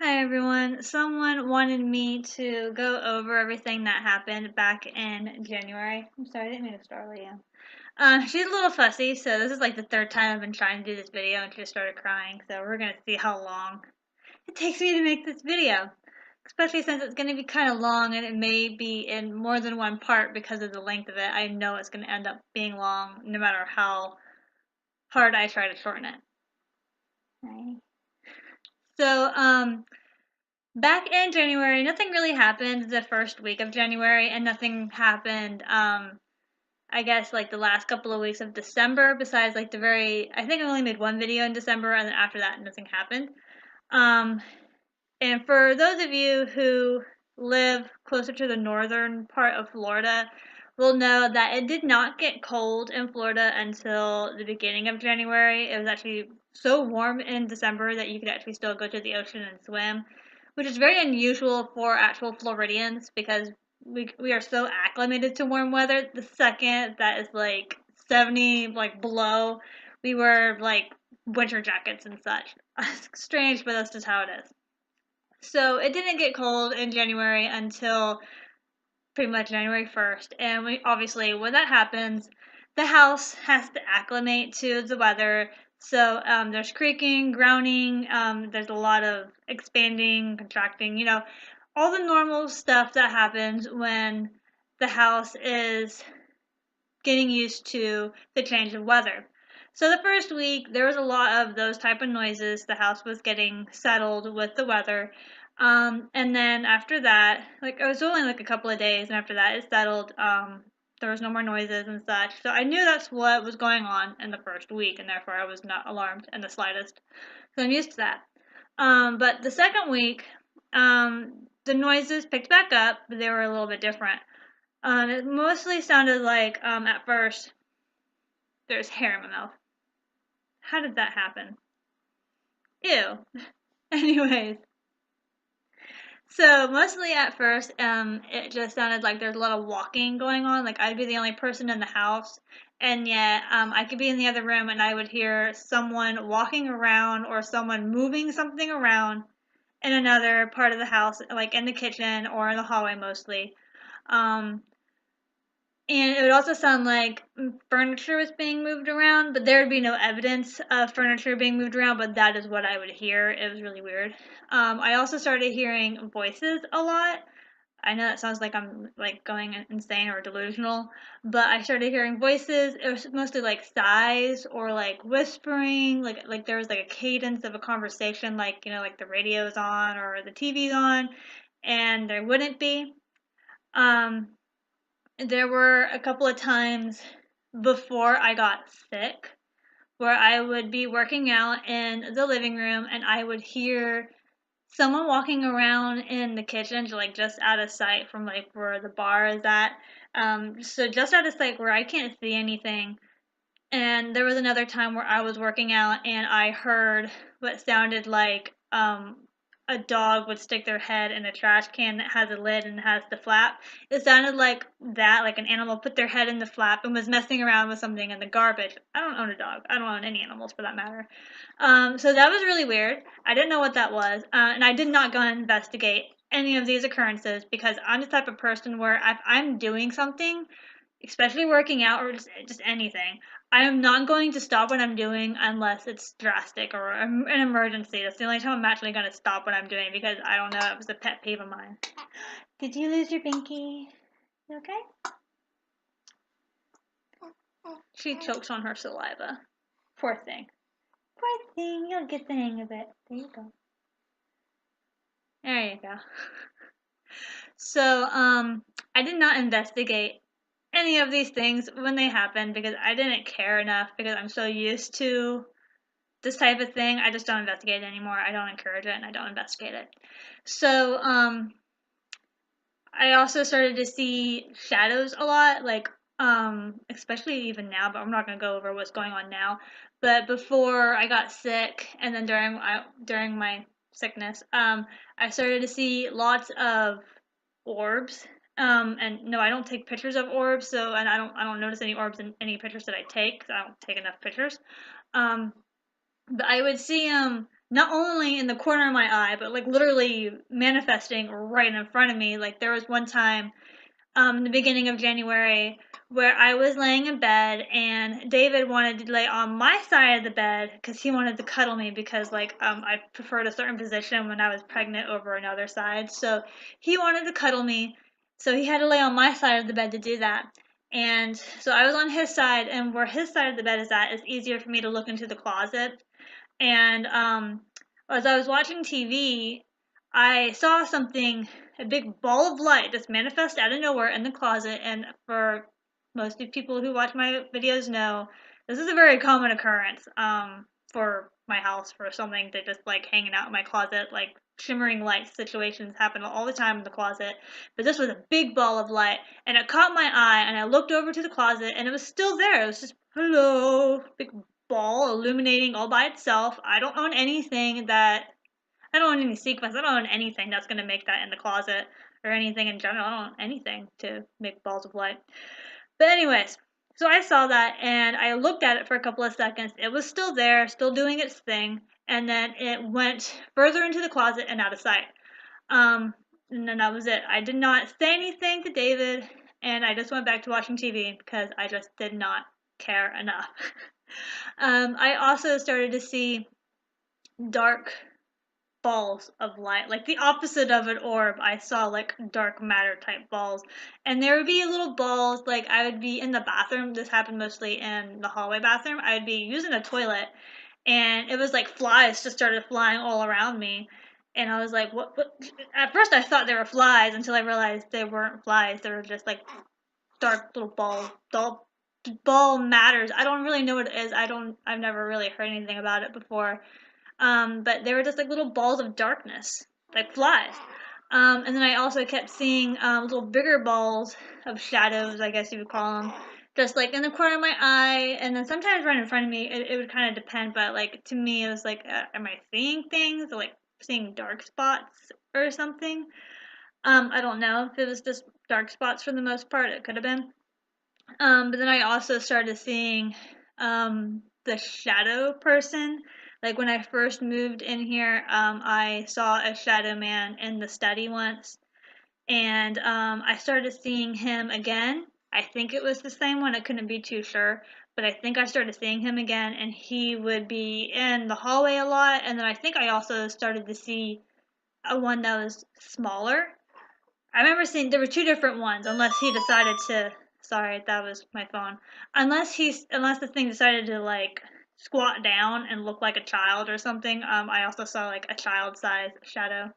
Hi everyone. Someone wanted me to go over everything that happened back in January. I'm sorry, I didn't mean to startle you. She's a little fussy, so this is like the third time I've been trying to do this video and she just started crying, so we're gonna see how long it takes me to make this video. Especially since it's gonna be kind of long and it may be in more than one part because of the length of it. I know it's gonna end up being long no matter how hard I try to shorten it. Right. So, back in January, nothing really happened the first week of January, and nothing happened, I guess, like the last couple of weeks of December, besides like I think I only made one video in December, and then after that, nothing happened. Um, and for those of you who live closer to the northern part of Florida, will know that it did not get cold in Florida until the beginning of January. It was actually so warm in December that you could actually still go to the ocean and swim, which is very unusual for actual Floridians because we are so acclimated to warm weather. The second that is like 70 like below, we wear like winter jackets and such. It's strange, but that's just how it is. So it didn't get cold in January until pretty much January 1st. And we obviously, when that happens, the house has to acclimate to the weather. So there's creaking, grounding, there's a lot of expanding, contracting, all the normal stuff that happens when the house is getting used to the change of weather. So the first week, there was a lot of those type of noises. The house was getting settled with the weather. And then after that, like it was only like a couple of days, and after that it settled. There was no more noises and such. So I knew that's what was going on in the first week, and therefore I was not alarmed in the slightest. So I'm used to that. But the second week, the noises picked back up, but they were a little bit different. It mostly sounded like, at first, there's hair in my mouth. How did that happen? Ew. Anyways, so mostly at first, it just sounded like there's a lot of walking going on. Like I'd be the only person in the house, and yet, I could be in the other room and I would hear someone walking around or someone moving something around in another part of the house, like in the kitchen or in the hallway mostly. Um, And it would also sound like furniture was being moved around, but there would be no evidence of furniture being moved around, but that is what I would hear. It was really weird. I also started hearing voices a lot. I know that sounds like I'm like going insane or delusional, but I started hearing voices. It was mostly like sighs or like whispering, like there was like a cadence of a conversation, like like the radio's on or the TV's on, and there wouldn't be. Um, there were a couple of times before I got sick where I would be working out in the living room and I would hear someone walking around in the kitchen, like just out of sight from like where the bar is at. So just out of sight where I can't see anything. And there was another time where I was working out and I heard what sounded like a dog would stick their head in a trash can that has a lid and has the flap. It sounded like that, like an animal put their head in the flap and was messing around with something in the garbage. I don't own a dog. I don't own any animals for that matter. So that was really weird. I didn't know what that was. And I did not go and investigate any of these occurrences because I'm the type of person where if I'm doing something, especially working out or just anything, I am not going to stop what I'm doing unless it's drastic or an emergency. That's the only time I'm actually going to stop what I'm doing because I don't know, it was a pet peeve of mine. Did you lose your binky? You okay? She chokes on her saliva. Poor thing. Poor thing, you'll get the hang of it. There you go. There you go. So, I did not investigate any of these things when they happened because I didn't care enough because I'm so used to this type of thing. I just don't investigate it anymore. I don't encourage it and I don't investigate it. So, I also started to see shadows a lot, like, especially even now, but I'm not going to go over what's going on now. But before I got sick and then during my sickness, I started to see lots of orbs. And no, I don't take pictures of orbs, so and I don't notice any orbs in any pictures that I take 'cause I don't take enough pictures. Um, but I would see not only in the corner of my eye, but like literally manifesting right in front of me. Like there was one time in the beginning of January where I was laying in bed and David wanted to lay on my side of the bed because he wanted to cuddle me because like I preferred a certain position when I was pregnant over another side. So he wanted to cuddle me. So he had to lay on my side of the bed to do that. And so I was on his side, and where his side of the bed is at, it's easier for me to look into the closet. And as I was watching TV, I saw something, a big ball of light just manifest out of nowhere in the closet. And for most of the people who watch my videos know, this is a very common occurrence for my house, for something to just like hanging out in my closet, like shimmering light situations happen all the time in the closet. But this was a big ball of light, and it caught my eye, and I looked over to the closet, and it was still there. It was just, hello, big ball illuminating all by itself. I don't own any sequins. I don't own anything that's going to make that in the closet or anything in general. I don't own anything to make balls of light. But anyways, so I saw that and I looked at it for a couple of seconds. It was still there, still doing its thing, and then it went further into the closet and out of sight. Um, and then that was it. I did not say anything to David, and I just went back to watching TV because I just did not care enough. I also started to see dark balls of light, like the opposite of an orb. I saw like dark matter type balls, and there would be little balls. Like I would be in the bathroom. This happened mostly in the hallway bathroom. I would be using a toilet, and it was like flies just started flying all around me. And I was like, what? At first, I thought they were flies until I realized they weren't flies. They were just like dark little ball matters. I don't really know what it is. I've never really heard anything about it before. But they were just like little balls of darkness, like flies. And then I also kept seeing little bigger balls of shadows, I guess you would call them, just like in the corner of my eye, and then sometimes right in front of me. It would kind of depend, but like to me, it was like, am I seeing things or like seeing dark spots or something? I don't know if it was just dark spots for the most part. It could have been. But then I also started seeing the shadow person. Like when I first moved in here, I saw a shadow man in the study once, and I started seeing him again. I think it was the same one. I couldn't be too sure, but I think I started seeing him again, and he would be in the hallway a lot. And then I think I also started to see a one that was smaller. I remember seeing there were two different ones, unless he decided to. Sorry, that was my phone. Unless the thing decided to like squat down and look like a child or something. I also saw like a child size shadow.